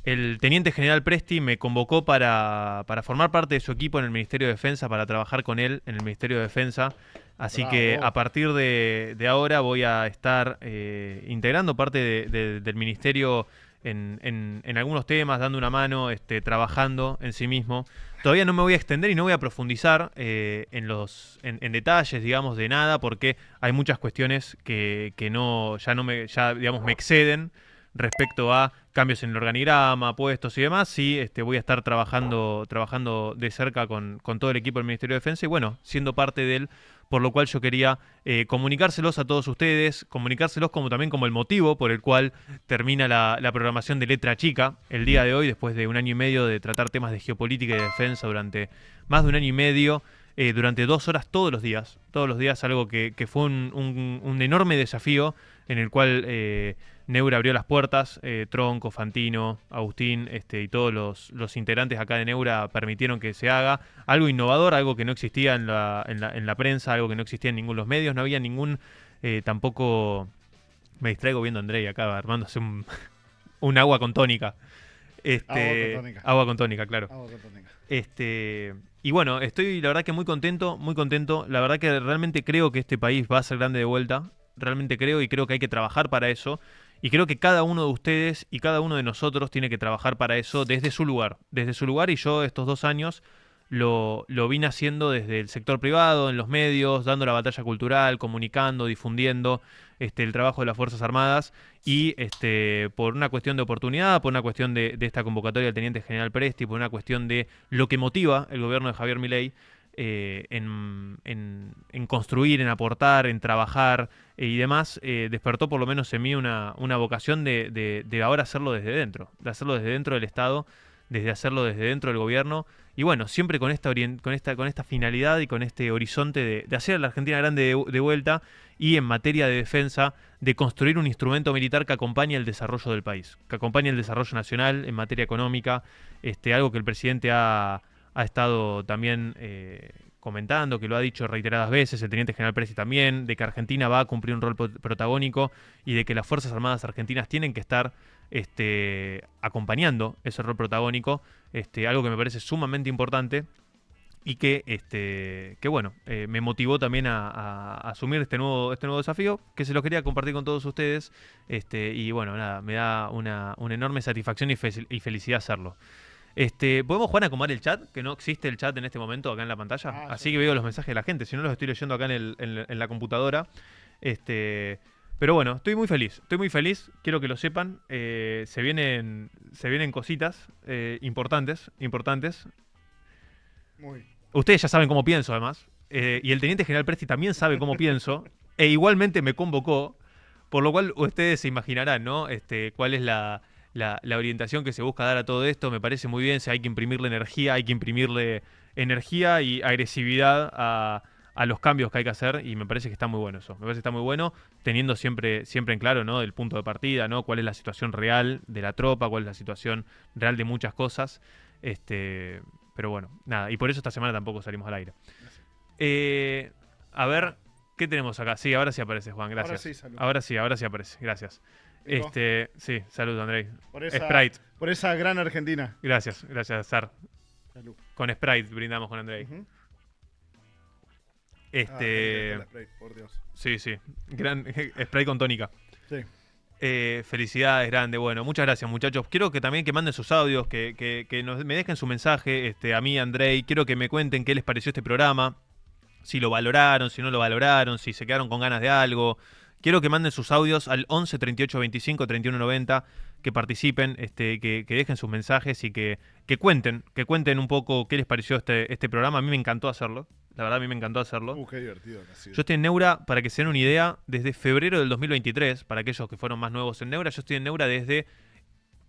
el teniente general Presti me convocó para formar parte de su equipo en el Ministerio de Defensa, para trabajar con él en el Ministerio de Defensa. Así que a Bravo. partir de ahora voy a estar integrando parte del ministerio en algunos temas, dando una mano, trabajando en sí mismo. Todavía no me voy a extender y no voy a profundizar en detalles, digamos, de nada, porque hay muchas cuestiones que no, ya no me, ya, digamos, me exceden respecto a cambios en el organigrama, puestos y demás. Sí, voy a estar trabajando de cerca con todo el equipo del Ministerio de Defensa y bueno, siendo parte de él, por lo cual yo quería comunicárselos a todos ustedes, comunicárselos como también como el motivo por el cual termina la programación de Letra Chica el día de hoy, después de un año y medio de tratar temas de geopolítica y de defensa durante más de un año y medio, durante 2 horas todos los días, algo que fue un enorme desafío en el cual Neura abrió las puertas, Tronco, Fantino, Agustín y todos los integrantes acá de Neura permitieron que se haga algo innovador, algo que no existía en la prensa, algo que no existía en ninguno de los medios, no había ningún, tampoco, me distraigo viendo a Andrei acá armándose un agua con tónica, Agua con tónica. agua con tónica, claro. Agua con tónica. Y bueno, estoy la verdad que muy contento, la verdad que realmente creo que este país va a ser grande de vuelta, realmente creo y creo que hay que trabajar para eso. Y creo que cada uno de ustedes y cada uno de nosotros tiene que trabajar para eso desde su lugar y yo estos 2 años lo vine haciendo desde el sector privado, en los medios, dando la batalla cultural, comunicando, difundiendo el trabajo de las Fuerzas Armadas y por una cuestión de oportunidad, por una cuestión de esta convocatoria del Teniente General Presti, por una cuestión de lo que motiva el gobierno de Javier Milei en construir, en aportar, en trabajar y demás, despertó por lo menos en mí una vocación de ahora hacerlo desde dentro, de hacerlo desde dentro del Estado, desde hacerlo desde dentro del gobierno y bueno, siempre con esta finalidad y con este horizonte de hacer a la Argentina grande de vuelta y en materia de defensa, de construir un instrumento militar que acompañe el desarrollo del país, que acompañe el desarrollo nacional en materia económica, algo que el presidente ha estado también comentando, que lo ha dicho reiteradas veces, el teniente general Presi también, de que Argentina va a cumplir un rol protagónico y de que las Fuerzas Armadas Argentinas tienen que estar acompañando ese rol protagónico, algo que me parece sumamente importante y que bueno, me motivó también a asumir este nuevo desafío, que se lo quería compartir con todos ustedes, y bueno, nada, me da una enorme satisfacción y felicidad hacerlo. ¿Podemos, Juan, acomodar el chat? Que no existe el chat en este momento acá en la pantalla. Ah, Así sí, que veo sí, los sí. mensajes de la gente. Si no, los estoy leyendo acá en la computadora. Este, pero bueno, estoy muy feliz. Estoy muy feliz. Quiero que lo sepan. Se vienen cositas importantes, importantes. Muy. Ustedes ya saben cómo pienso, además. Y el teniente general Presti también sabe cómo pienso. E igualmente me convocó. Por lo cual ustedes se imaginarán, ¿no? Cuál es la orientación que se busca dar a todo esto. Me parece muy bien. Si hay que imprimirle energía y agresividad a los cambios que hay que hacer. Y me parece que está muy bueno eso. Me parece que está muy bueno, teniendo siempre en claro, ¿no? El punto de partida, ¿no? Cuál es la situación real de la tropa, cuál es la situación real de muchas cosas. Este, pero bueno, nada. Y por eso esta semana tampoco salimos al aire. Eh, a ver, Ah, ¿qué tenemos acá? Sí, ahora sí aparece, Juan, ahora gracias. sí, salud. Ahora sí aparece, gracias. ¿Vivo? Sí, saludos, Andrei. Por esa, Sprite, por esa gran Argentina. gracias, Sar. Salud. Con Sprite brindamos con Andrei. Ujú. Ah, qué rica que está Este, la Sprite, por Dios. sí, gran Sprite con tónica. Sí. Felicidades, grande. Bueno, muchas gracias, muchachos. Quiero que también que manden sus audios, que me dejen su mensaje, a mí, Andrei. Quiero que me cuenten qué les pareció este programa, si lo valoraron, si no lo valoraron, si se quedaron con ganas de algo. Quiero que manden sus audios al 11 38 25 31 90, que participen, que dejen sus mensajes y que cuenten un poco qué les pareció este programa. A mí me encantó hacerlo. La verdad, a mí me encantó hacerlo. Qué divertido que ha Yo sido. estoy en Neura, para que se den una idea, desde febrero del 2023, para aquellos que fueron más nuevos en Neura, yo estoy en Neura desde,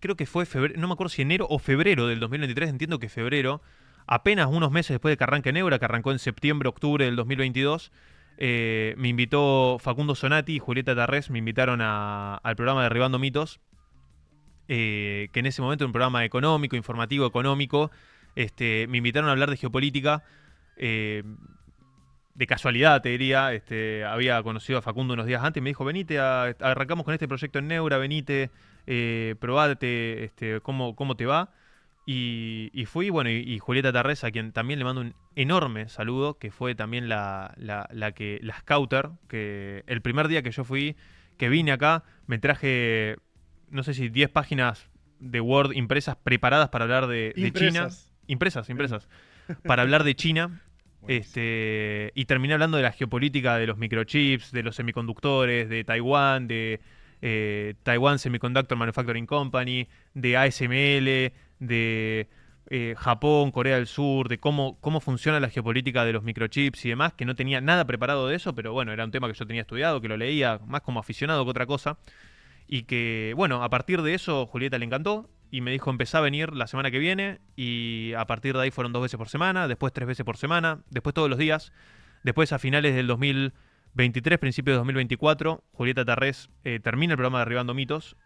creo que fue febrero, no me acuerdo si enero o febrero del 2023, entiendo que febrero, apenas unos meses después de que arranque Neura, que arrancó en septiembre, octubre del 2022, me invitó Facundo Sonati y Julieta Tarrés, me invitaron al programa Derribando Mitos, que en ese momento era un programa económico, informativo, económico, me invitaron a hablar de geopolítica, eh, de casualidad, te diría, había conocido a Facundo unos días antes y me dijo, venite, arrancamos con este proyecto en Neura, venite, probate cómo te va. Y fui, bueno, y Julieta Tarrés, a quien también le mando un enorme saludo, que fue también la scouter, que el primer día que yo fui, que vine acá, me traje, no sé si 10 páginas de Word impresas preparadas para hablar de China. Impresas. Para hablar de China. Y terminé hablando de la geopolítica de los microchips, de los semiconductores, de Taiwán, de Taiwan Semiconductor Manufacturing Company, de ASML, de Japón, Corea del Sur, de cómo funciona la geopolítica de los microchips y demás, que no tenía nada preparado de eso, pero bueno, era un tema que yo tenía estudiado, que lo leía más como aficionado que otra cosa. Y que, bueno, a partir de eso Julieta le encantó y me dijo empezá a venir la semana que viene, y a partir de ahí fueron 2 veces por semana, después 3 veces por semana, después todos los días. Después a finales del 2023, principios de 2024, Julieta Tarrés termina el programa de Derribando Mitos,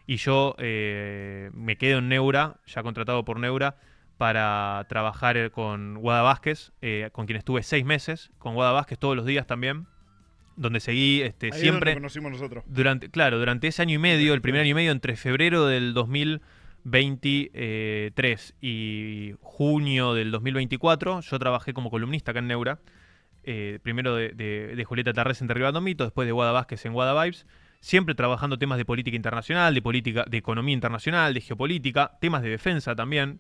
y yo me quedo en Neura, ya contratado por Neura, para trabajar con Guada Vázquez, con quien estuve 6 meses, con Guada Vázquez todos los días también, donde seguí Ahí siempre. es donde conocimos nosotros. Durante ese año y medio, el primer año y medio, entre febrero del 2023 y junio del 2024, yo trabajé como columnista acá en Neura. Primero de Julieta Tarrés en Derribando Mitos, después de Guada Vázquez en Guada Vibes. Siempre trabajando temas de política internacional, de economía internacional, de geopolítica, temas de defensa también.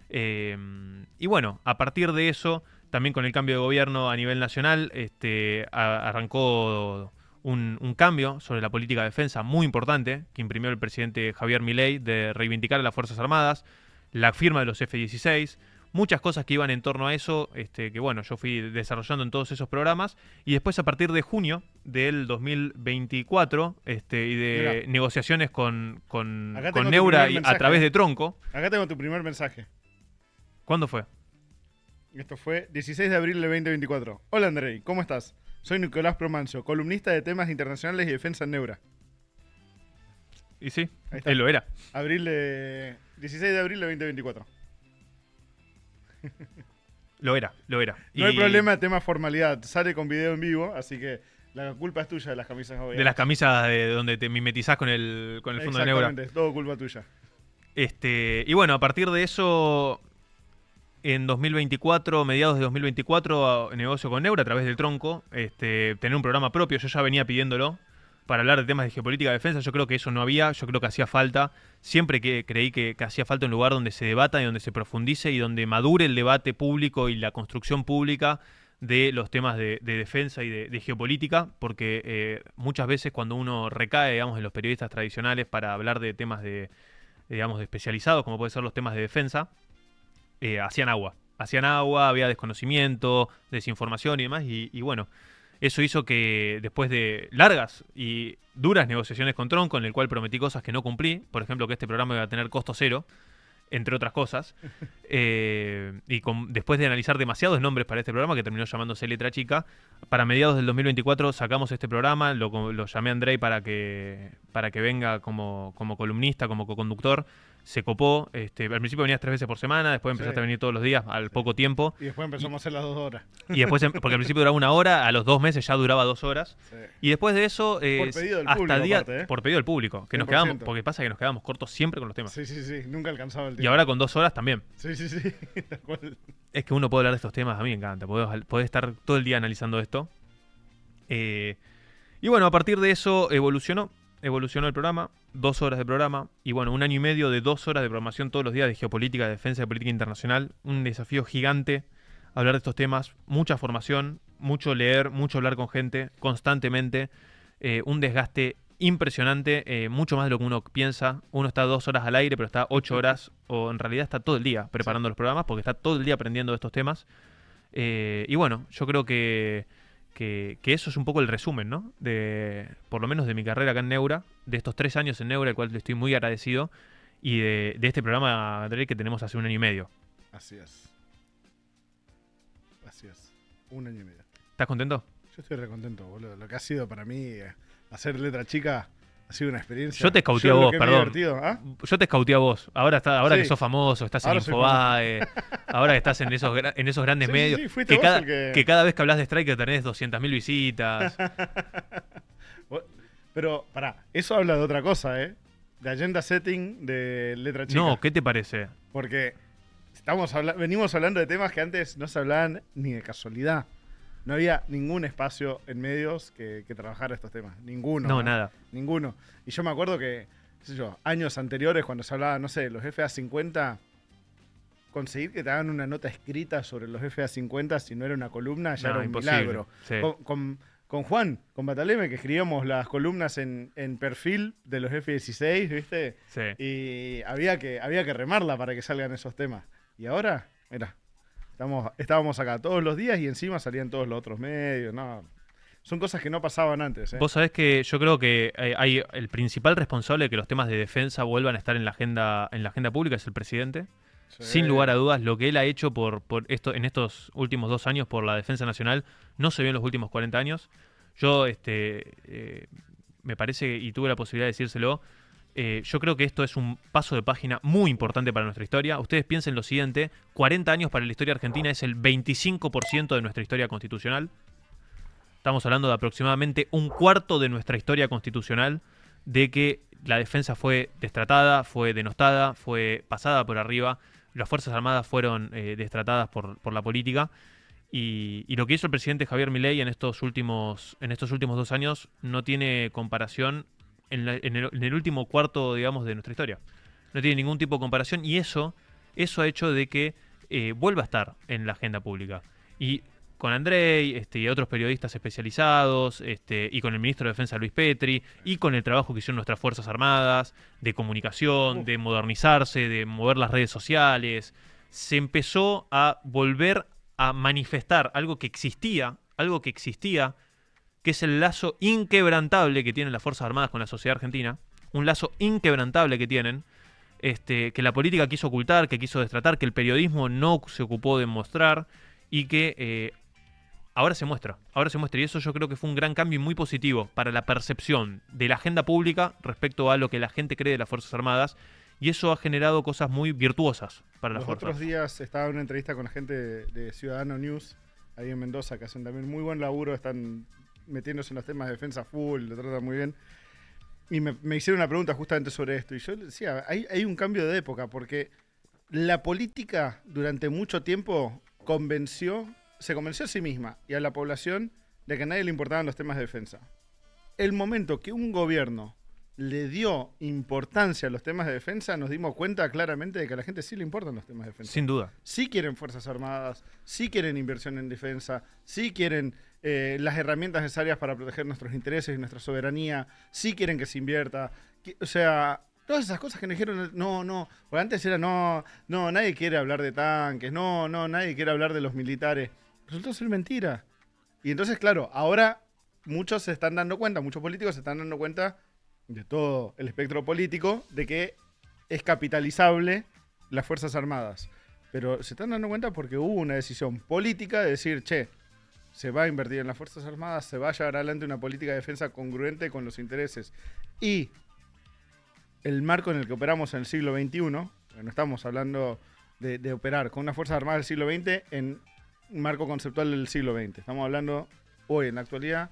Y bueno, a partir de eso, también con el cambio de gobierno a nivel nacional, arrancó un cambio sobre la política de defensa muy importante que imprimió el presidente Javier Milei, de reivindicar a las Fuerzas Armadas, la firma de los F-16, muchas cosas que iban en torno a eso, que bueno, yo fui desarrollando en todos esos programas. Y después, a partir de junio del 2024, y de Mirá, negociaciones con acá tengo tu Neura primer y a mensaje. través de Tronco. Acá tengo tu primer mensaje. ¿Cuándo fue? Esto fue 16 de abril del 2024. Hola Andrei, ¿cómo estás? Soy Nicolás Promancio, columnista de temas internacionales y defensa en Neura. Y sí, Ahí está. él lo era. 16 de abril del 2024. Lo era. No hay problema, tema formalidad. Sale con video en vivo, así que la culpa es tuya de las camisas. De las camisas de donde te mimetizás con el fondo de Neura. Exactamente, es todo culpa tuya. Y bueno, a partir de eso, en 2024, mediados de 2024, negocio con Neura a través del Tronco, tener un programa propio. Yo ya venía pidiéndolo para hablar de temas de geopolítica y defensa. Yo creo que eso no había, yo creo que hacía falta. Siempre que creí que hacía falta un lugar donde se debata y donde se profundice y donde madure el debate público y la construcción pública de los temas de defensa y de geopolítica, porque muchas veces cuando uno recae, digamos, en los periodistas tradicionales para hablar de temas de especializados, como pueden ser los temas de defensa, hacían agua, había desconocimiento, desinformación y demás, y bueno, eso hizo que después de largas y duras negociaciones con Tronco, en el cual prometí cosas que no cumplí, por ejemplo que este programa iba a tener costo cero, entre otras cosas, después de analizar demasiados nombres para este programa, que terminó llamándose Letra Chica, para mediados del 2024 sacamos este programa, lo llamé a Andrei para que venga como columnista, como coconductor. Se copó, al principio venías 3 veces por semana, después empezaste a venir todos los días al poco tiempo. Y después empezamos a hacer las 2 horas. Y después, porque al principio duraba 1 hora, a los 2 meses ya duraba 2 horas. Sí. Y después de eso, Por pedido del público, aparte, por pedido del público, que nos 100%. quedamos, porque pasa que nos quedamos cortos siempre con los temas. Sí, nunca alcanzaba el tiempo. Y ahora con 2 horas también. Sí, tal cual. Es que uno puede hablar de estos temas, a mí me encanta, podés estar todo el día analizando esto. Y bueno, a partir de eso evolucionó el programa, 2 horas de programa, y bueno, 1 año y medio de 2 horas de programación todos los días de geopolítica, de defensa, de política internacional. Un desafío gigante hablar de estos temas, mucha formación, mucho leer, mucho hablar con gente constantemente, un desgaste impresionante, mucho más de lo que uno piensa. Uno está 2 horas al aire, pero está 8 horas, o en realidad está todo el día preparando los programas, porque está todo el día aprendiendo de estos temas. Y bueno, yo creo que eso es un poco el resumen, ¿no? Por lo menos de mi carrera acá en Neura, de estos 3 años en Neura, el cual le estoy muy agradecido, y de este programa, Andrei, que tenemos hace 1 año y medio. Así es. 1 año y medio. ¿Estás contento? Yo estoy recontento, boludo. Lo que ha sido para mí hacer Letra Chica ha sido una experiencia. Yo te escauté a vos, perdón. ¿Ah? Yo te escauté a vos. Ahora Sí. que sos famoso, estás en Ahora soy Infobae, ahora que estás en esos grandes Sí, medios, sí, fuiste que, vos el que- cada vez que hablas de Striker tenés 200.000 visitas. Pero Pero, pará, eso habla de otra cosa, ¿eh? De agenda setting de letra chica. No, ¿qué te parece? Porque venimos hablando de temas que antes no se hablaban ni de casualidad. No había ningún espacio en medios que trabajara estos temas. Ninguno. No, ¿eh? nada. Ninguno. Y yo me acuerdo que, qué sé yo, años anteriores, cuando se hablaba, no sé, de los FA50, conseguir que te hagan una nota escrita sobre los FA50 si no era una columna ya No, era un imposible. milagro. Sí. Con Juan, con Bataleme, que escribíamos las columnas en perfil de los F16, ¿viste? Sí. Y había que remarla para que salgan esos temas. Y ahora, mira, estábamos acá todos los días y encima salían todos los otros medios, ¿no? Son cosas que no pasaban antes, ¿eh? Vos sabés que yo creo que hay el principal responsable de que los temas de defensa vuelvan a estar en la agenda pública es el presidente. Sí. Sin lugar a dudas, lo que él ha hecho por esto en estos últimos 2 años por la defensa nacional no se vio en los últimos 40 años. Yo me parece, y tuve la posibilidad de decírselo, yo creo que esto es un paso de página muy importante para nuestra historia. Ustedes piensen lo siguiente, 40 años para la historia argentina es el 25% de nuestra historia constitucional. Estamos hablando de aproximadamente un cuarto de nuestra historia constitucional de que la defensa fue destratada, fue denostada, fue pasada por arriba. Las Fuerzas Armadas fueron destratadas por la política. Y lo que hizo el presidente Javier Milei en estos últimos 2 años no tiene comparación en el último cuarto, digamos, de nuestra historia. No tiene ningún tipo de comparación y eso ha hecho de que vuelva a estar en la agenda pública. Y con Andrei y otros periodistas especializados, y con el ministro de Defensa Luis Petri, y con el trabajo que hicieron nuestras Fuerzas Armadas, de comunicación, de modernizarse, de mover las redes sociales, se empezó a volver a manifestar algo que existía, que es el lazo inquebrantable que tienen las Fuerzas Armadas con la sociedad argentina, un lazo inquebrantable que tienen, que la política quiso ocultar, que quiso destratar, que el periodismo no se ocupó de mostrar, y que ahora se muestra, y eso yo creo que fue un gran cambio y muy positivo para la percepción de la agenda pública respecto a lo que la gente cree de las Fuerzas Armadas, y eso ha generado cosas muy virtuosas para las Los fuerzas. otros días estaba en una entrevista con la gente de Ciudadano News, ahí en Mendoza, que hacen también muy buen laburo, están metiéndose en los temas de defensa full, lo tratan muy bien. Y me hicieron una pregunta justamente sobre esto, y yo le decía, hay un cambio de época, porque la política durante mucho tiempo se convenció a sí misma y a la población de que a nadie le importaban los temas de defensa. El momento que un gobierno le dio importancia a los temas de defensa, nos dimos cuenta claramente de que a la gente sí le importan los temas de defensa. Sin duda. Sí quieren Fuerzas Armadas, sí quieren inversión en defensa, sí quieren las herramientas necesarias para proteger nuestros intereses y nuestra soberanía, sí quieren que se invierta. O sea, todas esas cosas que nos dijeron, no, porque antes era no, nadie quiere hablar de tanques, no, nadie quiere hablar de los militares. Resultó ser mentira. Y entonces, claro, ahora muchos se están dando cuenta, muchos políticos se están dando cuenta de todo el espectro político, de que es capitalizable las Fuerzas Armadas. Pero se están dando cuenta porque hubo una decisión política de decir, che, se va a invertir en las Fuerzas Armadas, se va a llevar adelante una política de defensa congruente con los intereses. Y el marco en el que operamos en el siglo XXI, no estamos hablando de operar con una Fuerza Armada del siglo XX en un marco conceptual del siglo XX. Estamos hablando hoy, en la actualidad,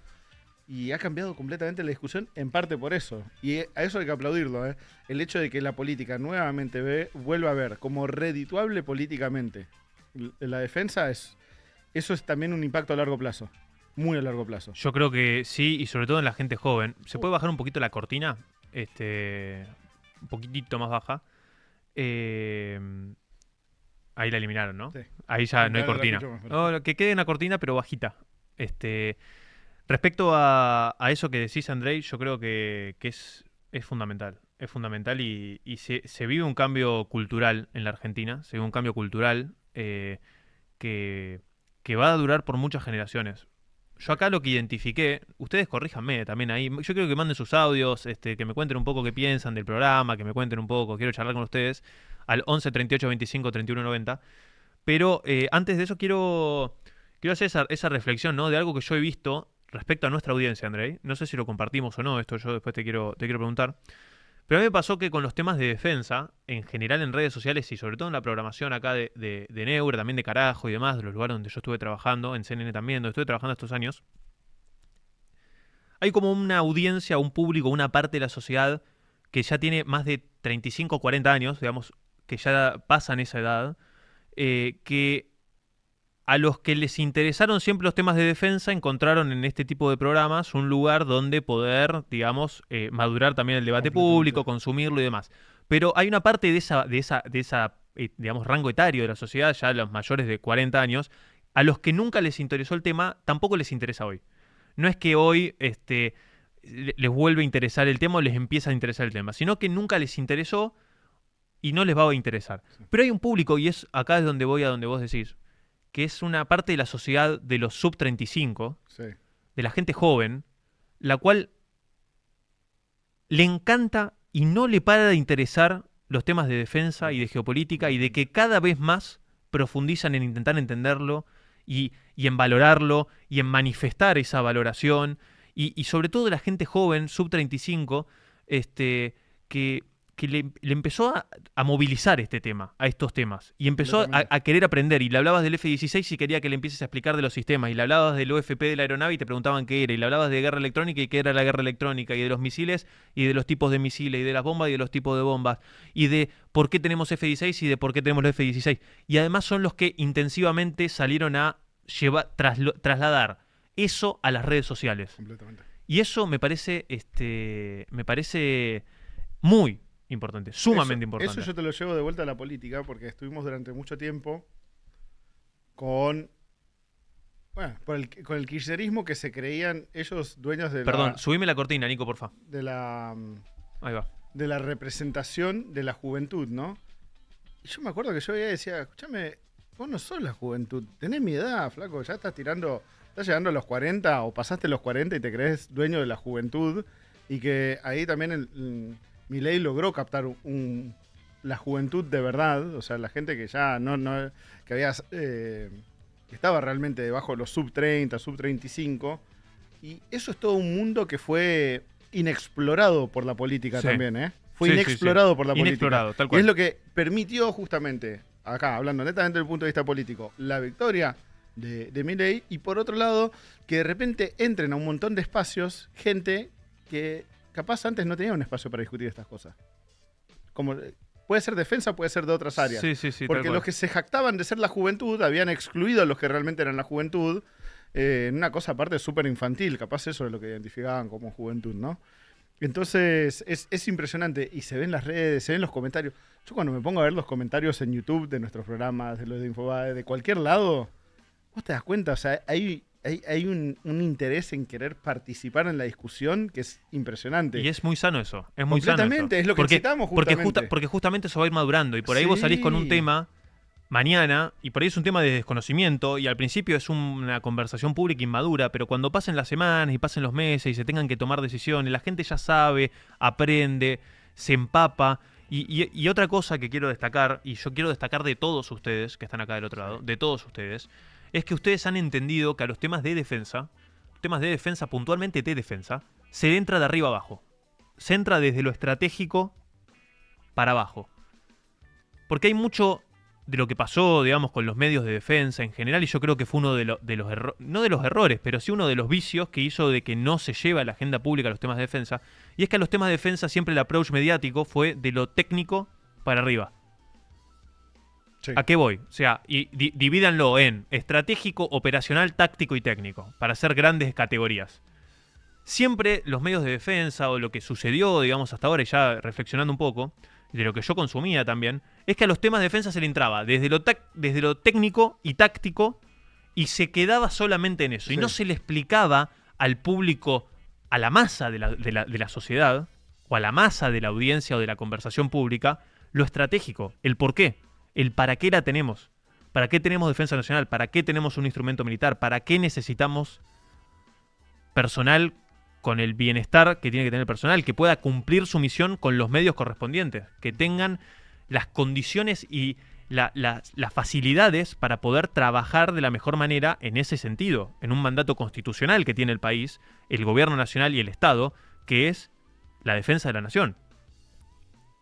y ha cambiado completamente la discusión, en parte por eso. Y a eso hay que aplaudirlo, ¿eh? El hecho de que la política nuevamente vuelva a ver como redituable políticamente la defensa, eso es también un impacto a largo plazo. Muy a largo plazo. Yo creo que sí, y sobre todo en la gente joven. ¿Se puede bajar un poquito la cortina? Un poquitito más baja. Ahí la eliminaron, ¿no? Sí. Ahí ya no hay cortina. Que quede una cortina, pero bajita. Respecto a eso que decís, Andrei, yo creo que es fundamental. Es fundamental y se vive un cambio cultural en la Argentina. Se vive un cambio cultural que va a durar por muchas generaciones. Yo acá lo que identifiqué, ustedes corríjanme también ahí, yo quiero que manden sus audios, que me cuenten un poco qué piensan del programa, que me cuenten un poco, quiero charlar con ustedes, al 11 38 25 31 90. Pero antes de eso quiero hacer esa reflexión, ¿no? De algo que yo he visto respecto a nuestra audiencia, Andrei. No sé si lo compartimos o no, esto yo después te quiero preguntar. Pero a mí me pasó que con los temas de defensa, en general en redes sociales y sobre todo en la programación acá de Neura, también de Carajo y demás, de los lugares donde yo estuve trabajando, en CNN también, donde estuve trabajando estos años, hay como una audiencia, un público, una parte de la sociedad que ya tiene más de 35 o 40 años, digamos, que ya pasan esa edad, que a los que les interesaron siempre los temas de defensa encontraron en este tipo de programas un lugar donde poder, digamos, madurar también el debate público, consumirlo y demás. Pero hay una parte de esa digamos, rango etario de la sociedad, ya los mayores de 40 años, a los que nunca les interesó el tema, tampoco les interesa hoy. No es que hoy les vuelve a interesar el tema o les empieza a interesar el tema, sino que nunca les interesó y no les va a interesar. Sí. Pero hay un público, y es acá es donde voy a donde vos decís, que es una parte de la sociedad de los sub 35, Sí. de la gente joven, la cual le encanta y no le para de interesar los temas de defensa y de geopolítica y de que cada vez más profundizan en intentar entenderlo y en valorarlo y en manifestar esa valoración y sobre todo de la gente joven, sub 35, que le empezó a movilizar este tema, a estos temas, y empezó a querer aprender, y le hablabas del F-16 y quería que le empieces a explicar de los sistemas, y le hablabas del OFP de la aeronave y te preguntaban qué era, y le hablabas de guerra electrónica y qué era la guerra electrónica, y de los misiles y de los tipos de misiles, y de las bombas y de los tipos de bombas, y de por qué tenemos F-16 y de por qué tenemos los F-16. Y además son los que intensivamente salieron a trasladar eso a las redes sociales. Completamente. Y eso me parece muy importante, sumamente importante. Eso yo te lo llevo de vuelta a la política porque estuvimos durante mucho tiempo con el kirchnerismo que se creían ellos dueños de Perdón, subime la cortina, Nico, porfa. Ahí va. De la representación de la juventud, ¿no? Y yo me acuerdo que yo decía, escúchame, vos no sos la juventud, tenés mi edad, flaco, ya estás llegando a los 40 o pasaste los 40 y te crees dueño de la juventud, y que ahí también Milei logró captar la juventud de verdad, o sea, la gente que ya que había que estaba realmente debajo de los sub 30, sub 35, y eso es todo un mundo que fue inexplorado por la política también, ¿eh? Fue inexplorado por la política. Tal cual. Y es lo que permitió justamente, acá, hablando netamente desde el punto de vista político, la victoria de Milei, y por otro lado, que de repente entren a un montón de espacios gente que capaz antes no tenía un espacio para discutir estas cosas. Como puede ser defensa, puede ser de otras áreas. Sí, porque los que se jactaban de ser la juventud habían excluido a los que realmente eran la juventud en una cosa aparte súper infantil. Capaz eso es lo que identificaban como juventud, ¿no? Entonces es impresionante y se ven las redes, se ven los comentarios. Yo cuando me pongo a ver los comentarios en YouTube de nuestros programas, de los de Infobae, de cualquier lado, vos te das cuenta, o sea, hay un interés en querer participar en la discusión que es impresionante. Y es muy sano eso. Es muy completamente, sano eso. Es lo que necesitamos justamente. Porque justamente eso va a ir madurando. Y por ahí vos salís con un tema mañana, y por ahí es un tema de desconocimiento, y al principio es una conversación pública inmadura, pero cuando pasen las semanas y pasen los meses y se tengan que tomar decisiones, la gente ya sabe, aprende, se empapa. Y otra cosa que quiero destacar, y yo quiero destacar de todos ustedes que están acá del otro lado, de todos ustedes, es que ustedes han entendido que a los temas de defensa, puntualmente de defensa, se entra de arriba abajo. Se entra desde lo estratégico para abajo. Porque hay mucho de lo que pasó, digamos, con los medios de defensa en general, y yo creo que fue uno de los errores, no de los errores, pero sí uno de los vicios que hizo de que no se lleve a la agenda pública los temas de defensa, y es que a los temas de defensa siempre el approach mediático fue de lo técnico para arriba. Sí. ¿A qué voy? O sea, divídanlo en estratégico, operacional, táctico y técnico, para hacer grandes categorías. Siempre los medios de defensa, o lo que sucedió, digamos, hasta ahora, y ya reflexionando un poco, de lo que yo consumía también, es que a los temas de defensa se le entraba desde lo técnico y táctico, y se quedaba solamente en eso. Sí. Y no se le explicaba al público, a la masa de la sociedad, o a la masa de la audiencia o de la conversación pública, lo estratégico, el por qué, el para qué la tenemos. ¿Para qué tenemos defensa nacional? ¿Para qué tenemos un instrumento militar? ¿Para qué necesitamos personal con el bienestar que tiene que tener el personal, que pueda cumplir su misión con los medios correspondientes, que tengan las condiciones y las facilidades para poder trabajar de la mejor manera en ese sentido, en un mandato constitucional que tiene el país, el gobierno nacional y el Estado, que es la defensa de la nación?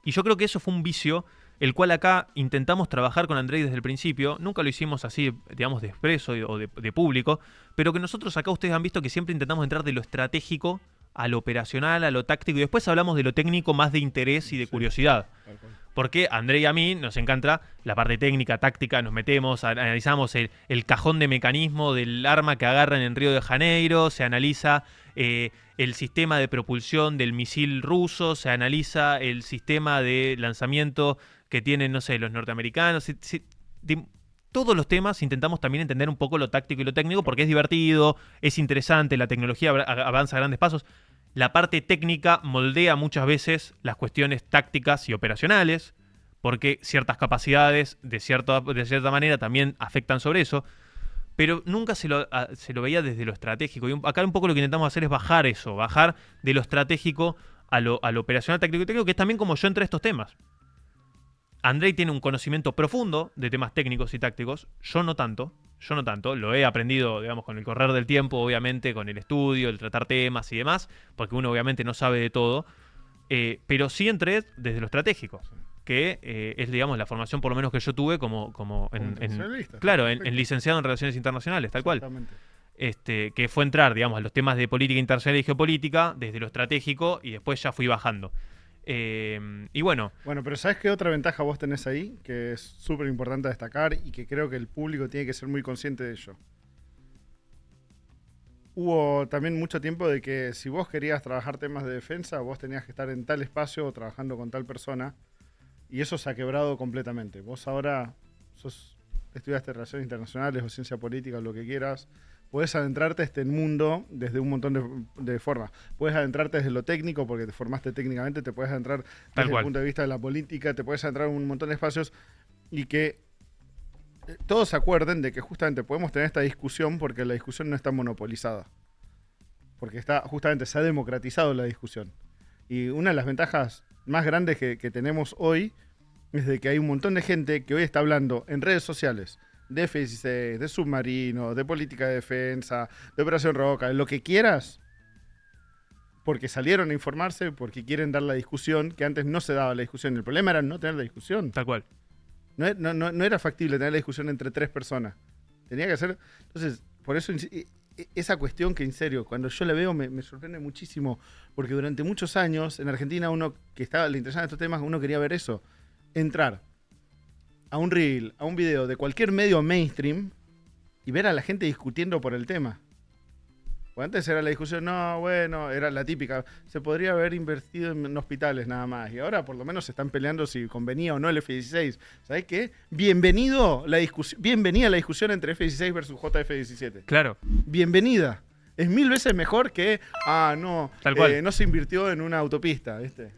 Y yo creo que eso fue un vicio el cual acá intentamos trabajar con Andrei desde el principio. Nunca lo hicimos así, digamos, de expreso o de público, pero que nosotros acá ustedes han visto que siempre intentamos entrar de lo estratégico a lo operacional, a lo táctico, y después hablamos de lo técnico más de interés y de curiosidad. Porque a Andrei y a mí nos encanta la parte técnica, táctica, nos metemos, analizamos el cajón de mecanismo del arma que agarran en Río de Janeiro, se analiza el sistema de propulsión del misil ruso, se analiza el sistema de lanzamiento que tienen, no sé, los norteamericanos. Todos los temas intentamos también entender un poco lo táctico y lo técnico porque es divertido, es interesante, la tecnología avanza a grandes pasos. La parte técnica moldea muchas veces las cuestiones tácticas y operacionales, porque ciertas capacidades de cierta manera también afectan sobre eso, pero nunca se lo veía desde lo estratégico. Y acá un poco lo que intentamos hacer es bajar eso, bajar de lo estratégico a lo operacional, táctico y técnico, que es también como yo entré a estos temas. Andrei tiene un conocimiento profundo de temas técnicos y tácticos, yo no tanto, lo he aprendido, digamos, con el correr del tiempo, obviamente, con el estudio, el tratar temas y demás, porque uno obviamente no sabe de todo, pero sí entré desde lo estratégico, que es, digamos, la formación por lo menos que yo tuve como en licenciado en Relaciones Internacionales, tal cual. Que fue entrar, digamos, a los temas de política internacional y geopolítica desde lo estratégico y después ya fui bajando. Y bueno. Bueno, pero ¿sabes qué otra ventaja vos tenés ahí? Que es súper importante destacar y que creo que el público tiene que ser muy consciente de ello. Hubo también mucho tiempo de que si vos querías trabajar temas de defensa, vos tenías que estar en tal espacio o trabajando con tal persona. Y eso se ha quebrado completamente. Vos ahora estudiaste Relaciones Internacionales o Ciencia Política o lo que quieras. Podés adentrarte a este mundo desde un montón de formas. Puedes adentrarte desde lo técnico porque te formaste técnicamente, te puedes adentrar desde el punto de vista de la política, te puedes adentrar en un montón de espacios y que todos se acuerden de que justamente podemos tener esta discusión porque la discusión no está monopolizada. Porque justamente se ha democratizado la discusión. Y una de las ventajas más grandes que tenemos hoy es de que hay un montón de gente que hoy está hablando en redes sociales de F-16, de submarino, de política de defensa, de Operación Roca, de lo que quieras, porque salieron a informarse, porque quieren dar la discusión, que antes no se daba la discusión. El problema era no tener la discusión. Tal cual. No era factible tener la discusión entre 3 personas. Tenía que ser... Entonces, por eso esa cuestión que en serio, cuando yo la veo me sorprende muchísimo, porque durante muchos años en Argentina uno que le interesaban estos temas, uno quería ver eso, entrar a un reel, a un video de cualquier medio mainstream y ver a la gente discutiendo por el tema. O antes era la discusión, no, bueno, era la típica, se podría haber invertido en hospitales nada más. Y ahora por lo menos se están peleando si convenía o no el F-16. ¿Sabés qué? Bienvenida la discusión entre F-16 versus JF-17. Claro. Bienvenida. Es 1000 veces mejor que, no se invirtió en una autopista, ¿viste?